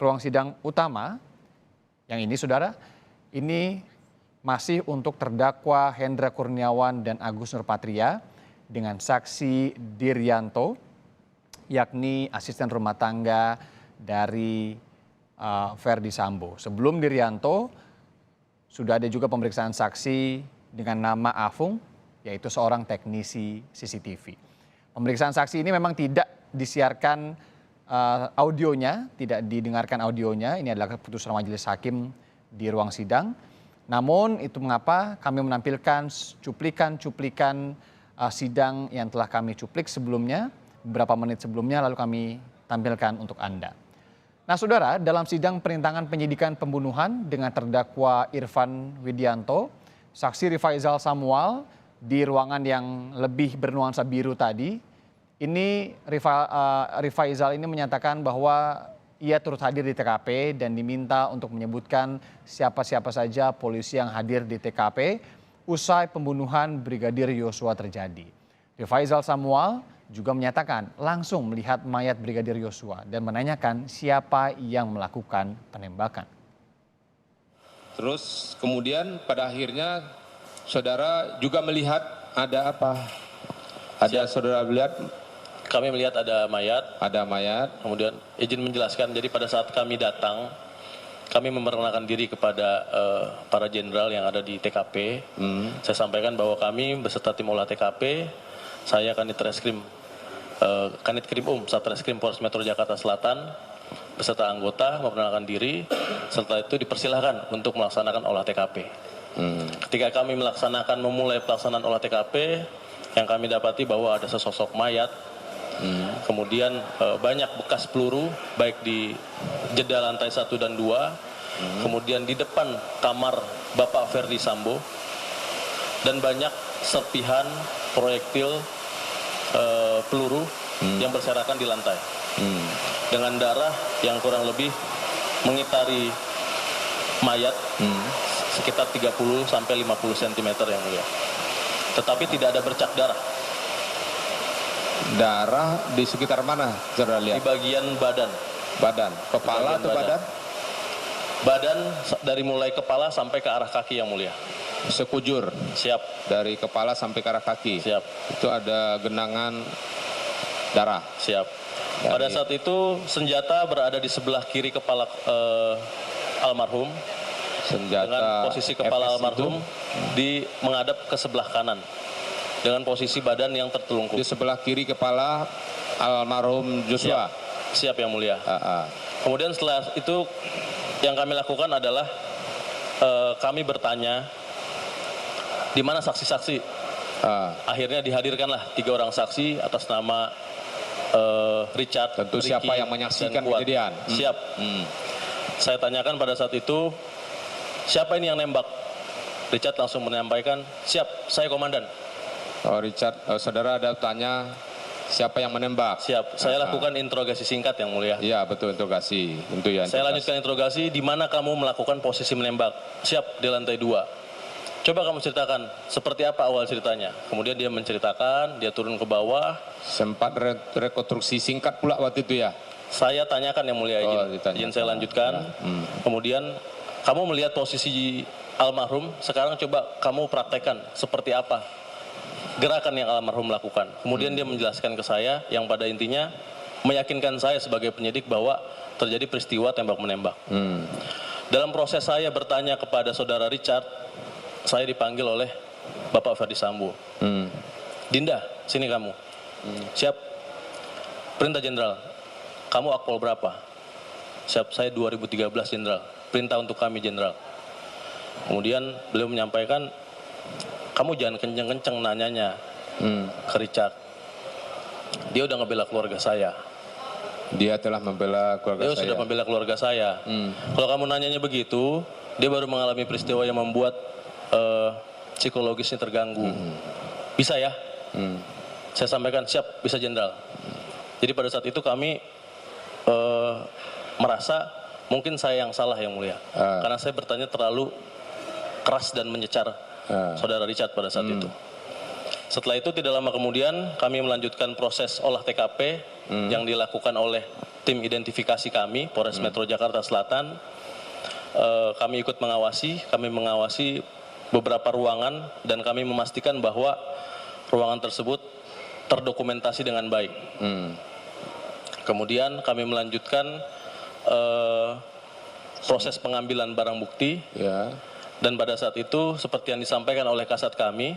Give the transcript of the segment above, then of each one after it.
ruang sidang utama, yang ini saudara, ini masih untuk terdakwa Hendra Kurniawan dan Agus Nurpatria dengan saksi Diryanto, yakni asisten rumah tangga dari Verdi Sambo. Sebelum Diryanto, sudah ada juga pemeriksaan saksi dengan nama Afung, yaitu seorang teknisi CCTV. Pemeriksaan saksi ini memang tidak disiarkan audionya, tidak didengarkan audionya. Ini adalah keputusan majelis hakim di ruang sidang. Namun itu mengapa kami menampilkan cuplikan-cuplikan sidang yang telah kami cuplik sebelumnya, beberapa menit sebelumnya, lalu kami tampilkan untuk Anda. Nah saudara, dalam sidang perintangan penyidikan pembunuhan dengan terdakwa Irfan Widianto, saksi Rifaizal Samuel di ruangan yang lebih bernuansa biru tadi, ini Rifaizal ini menyatakan bahwa ia turut hadir di TKP dan diminta untuk menyebutkan siapa-siapa saja polisi yang hadir di TKP usai pembunuhan Brigadir Yosua terjadi. Rifaizal Samuel juga menyatakan langsung melihat mayat Brigadir Yosua dan menanyakan siapa yang melakukan penembakan. Terus kemudian pada akhirnya saudara juga melihat ada apa? Ada saudara lihat? Kami melihat ada mayat. Ada mayat. Kemudian izin menjelaskan, jadi pada saat kami datang, kami memperkenalkan diri kepada para jenderal yang ada di TKP. Saya sampaikan bahwa kami beserta tim olah TKP, saya Kanit Krim Satreskrim Polres Metro Jakarta Selatan, beserta anggota memperkenalkan diri. Setelah itu dipersilahkan untuk melaksanakan olah TKP. Ketika kami memulai pelaksanaan olah TKP, yang kami dapati bahwa ada sesosok mayat. Kemudian banyak bekas peluru baik di jeda lantai 1 dan 2, kemudian di depan kamar Bapak Verdi Sambo, dan banyak serpihan proyektil peluru yang berserakan di lantai, dengan darah yang kurang lebih mengitari mayat sekitar 30 sampai 50 cm yang mulia. Tetapi tidak ada bercak darah. Darah di sekitar mana saudara lihat? Di bagian badan. Badan, kepala atau badan? Badan dari mulai kepala sampai ke arah kaki yang mulia. Sekujur. Siap. Dari kepala sampai ke arah kaki. Siap. Itu ada genangan darah. Siap. Pada saat itu senjata berada di sebelah kiri kepala almarhum. Senjata dengan posisi kepala FS almarhum menghadap ke sebelah kanan. Dengan posisi badan yang tertelungkup. Di sebelah kiri kepala almarhum Joshua. Siap yang mulia. Kemudian setelah itu yang kami lakukan adalah kami bertanya di mana saksi-saksi. Akhirnya dihadirkanlah 3 orang saksi atas nama Richard. Tentu Ricky, siapa yang menyaksikan kejadian. Siap. Saya tanyakan pada saat itu, siapa ini yang nembak? Richard langsung menyampaikan, siap, saya komandan. Oh Richard, saudara ada tanya siapa yang menembak? Siap, saya lakukan interogasi singkat yang mulia. Iya betul, interogasi. Tentu ya. Saya lanjutkan interogasi, di mana kamu melakukan posisi menembak? Siap, di lantai 2. Coba kamu ceritakan, seperti apa awal ceritanya? Kemudian dia menceritakan, dia turun ke bawah. Sempat rekonstruksi singkat pula waktu itu ya? Saya tanyakan yang mulia, izin saya lanjutkan. Kemudian kamu melihat posisi almarhum, sekarang coba kamu praktekkan seperti apa gerakan yang almarhum lakukan. Kemudian dia menjelaskan ke saya yang pada intinya meyakinkan saya sebagai penyidik bahwa terjadi peristiwa tembak-menembak. Dalam proses saya bertanya kepada saudara Richard, saya dipanggil oleh Bapak Verdi Sambo. Dinda, sini kamu. Siap. Perintah Jenderal, kamu akpol berapa? Siap, saya 2013 Jenderal. Perintah untuk kami Jenderal. Kemudian beliau menyampaikan, kamu jangan kenceng-kenceng nanyanya ke Richard. Dia udah ngebela keluarga saya. Dia telah membela keluarga saya. Dia sudah membela keluarga saya. Kalau kamu nanyanya begitu, dia baru mengalami peristiwa yang membuat psikologisnya terganggu. Bisa ya? Saya sampaikan, siap, bisa Jenderal. Jadi pada saat itu kami merasa mungkin saya yang salah yang mulia. Karena saya bertanya terlalu keras dan menyecar saudara Richard pada saat itu. Setelah itu tidak lama kemudian kami melanjutkan proses olah TKP yang dilakukan oleh tim identifikasi kami, Polres Metro Jakarta Selatan. Kami ikut mengawasi, beberapa ruangan dan kami memastikan bahwa ruangan tersebut terdokumentasi dengan baik. Kemudian kami melanjutkan proses pengambilan barang bukti. Ya. Dan pada saat itu seperti yang disampaikan oleh kasat kami,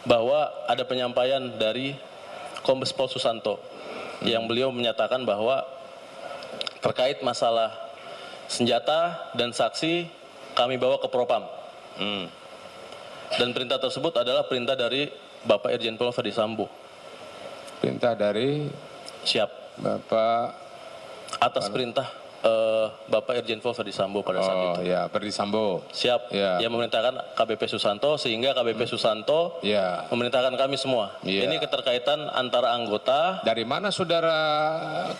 bahwa ada penyampaian dari Kombes Pol Susanto yang beliau menyatakan bahwa terkait masalah senjata dan saksi kami bawa ke Propam. Dan perintah tersebut adalah perintah dari Bapak Irjen Pol Verdi Sambo. Perintah dari Siap. Bapak Atas perintah Bapak Irjen Pol Verdi Sambo pada saat itu. ya, Verdi Sambo. Siap. Ya. Yang memerintahkan KBP Susanto, sehingga KBP Susanto Ya. memerintahkan kami semua. Ya. Ini keterkaitan antara anggota. Dari mana saudara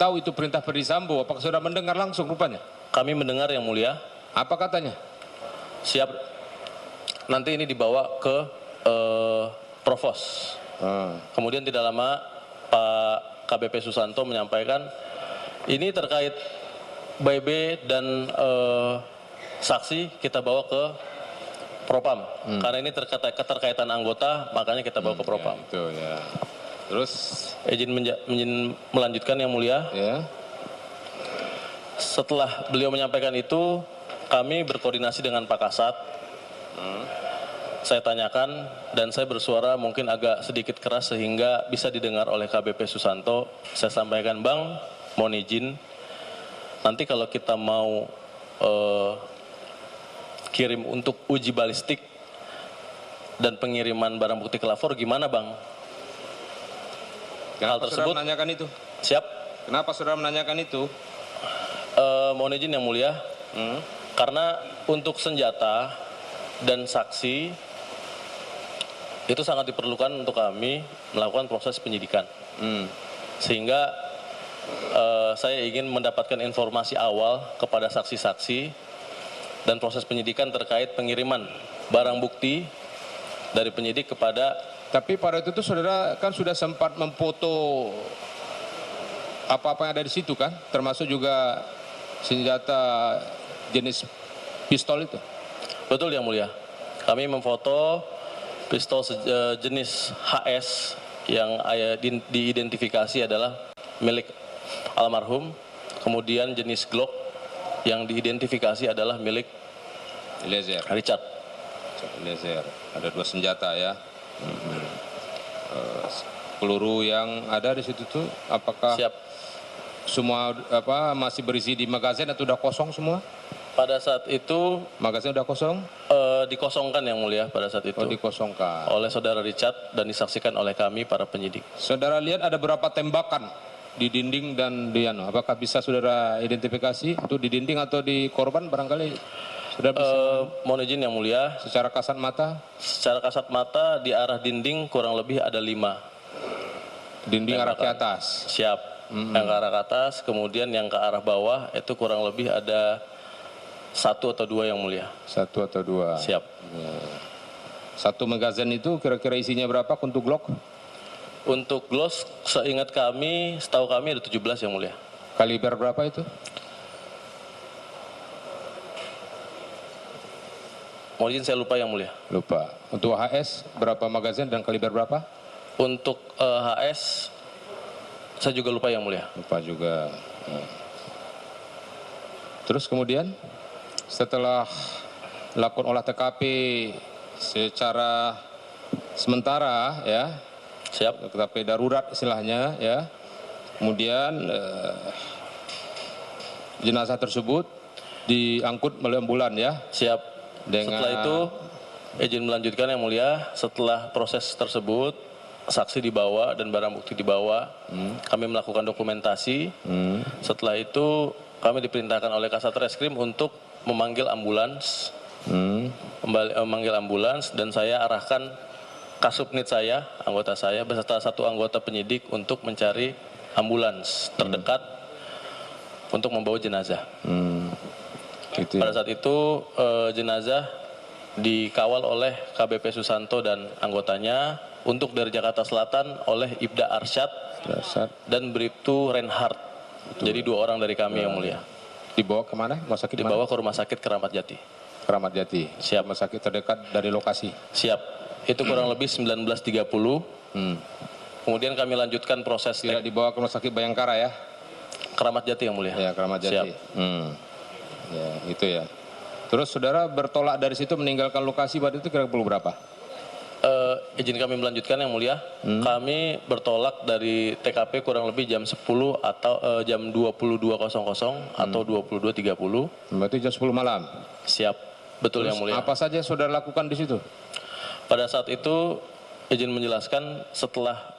tahu itu perintah Verdi Sambo? Apakah saudara mendengar langsung rupanya? Kami mendengar yang mulia. Apa katanya? Siap. Nanti ini dibawa ke Provos. Kemudian tidak lama Pak KBP Susanto menyampaikan ini terkait BB dan saksi kita bawa ke Propam. Karena ini keterkaitan anggota, makanya kita bawa ke Propam. Ya, itu ya. Terus Izin melanjutkan yang mulia. ya. Setelah beliau menyampaikan itu, kami berkoordinasi dengan Pak Kasat. Saya tanyakan dan saya bersuara mungkin agak sedikit keras sehingga bisa didengar oleh KBP Susanto. Saya sampaikan, Bang, mohon izin, nanti kalau kita mau kirim untuk uji balistik dan pengiriman barang bukti ke lapor, gimana Bang? Hal Kenapa tersebut, saudara menanyakan itu? siap. Kenapa saudara menanyakan itu? Mohon izin yang mulia, karena untuk senjata dan saksi itu sangat diperlukan untuk kami melakukan proses penyidikan. Sehingga saya ingin mendapatkan informasi awal kepada saksi-saksi dan proses penyidikan terkait pengiriman barang bukti dari penyidik kepada. Tapi pada itu saudara kan sudah sempat memfoto apa-apa yang ada di situ kan? Termasuk juga senjata jenis pistol itu. Betul yang mulia. Kami memfoto pistol jenis HS yang diidentifikasi adalah milik almarhum. Kemudian jenis Glock yang diidentifikasi adalah milik Eliezer. Richard. Eliezer. Ada 2 senjata ya. Peluru yang ada di situ tuh apakah Siap. semua masih berisi di magazin atau udah kosong semua? Pada saat itu Magazin udah kosong? dikosongkan yang mulia pada saat itu Oh, dikosongkan. oleh saudara Richard dan disaksikan oleh kami para penyidik. Saudara lihat ada berapa tembakan di dinding dan di apakah bisa saudara identifikasi itu di dinding atau di korban barangkali saudara bisa Mohon izin yang mulia, secara kasat mata? secara kasat mata di arah dinding kurang lebih ada 5. Dinding arah ke Tembakan. atas. Siap. Yang ke arah ke atas, kemudian yang ke arah bawah itu kurang lebih ada 1 atau 2 yang mulia. 1 atau 2. Siap. Satu magazin itu kira-kira isinya berapa untuk Glock? Untuk gloss, seingat kami, setahu kami ada 17 yang mulia. Kaliber berapa itu? Mohon izin saya lupa yang mulia. Lupa. Untuk HS berapa magazin dan kaliber berapa? Untuk HS, saya juga lupa yang mulia. Lupa juga. Terus kemudian setelah lakukan olah TKP secara sementara ya, Siap. TKP darurat istilahnya ya, kemudian jenazah tersebut diangkut melalui ambulan ya. Siap. Dengan- Setelah itu, izin melanjutkan yang mulia, setelah proses tersebut, saksi dibawa dan barang bukti dibawa, kami melakukan dokumentasi. Setelah itu, kami diperintahkan oleh Kasat Reskrim untuk memanggil ambulans, memanggil ambulans, dan saya arahkan Kasubnit saya, anggota saya, beserta 1 anggota penyidik untuk mencari ambulans terdekat untuk membawa jenazah. Gitu Pada ya. saat itu jenazah dikawal oleh KBP Susanto dan anggotanya untuk dari Jakarta Selatan oleh Ibda Arsyad dan Bribtu Reinhardt. Jadi 2 orang dari kami yang mulia. Dibawa kemana? Rumah sakit Dibawa ke Rumah Sakit Keramat Jati. Keramat Jati. Siap. Rumah sakit terdekat dari lokasi. Siap. Itu kurang lebih 19.30. Kemudian kami lanjutkan proses Tidak dibawa ke Rumah Sakit Bayangkara ya? Keramat Jati yang mulia. Ya, Keramat Jati. Siap. Ya, itu ya. Terus saudara bertolak dari situ meninggalkan lokasi pada itu kira-kira pukul berapa? Izin kami melanjutkan yang mulia. Kami bertolak dari TKP kurang lebih jam 10 atau jam 22.00 atau 22.30. Berarti jam 10 malam. Siap. Betul. Terus yang mulia. apa saja saudara lakukan di situ? Pada saat itu izin menjelaskan setelah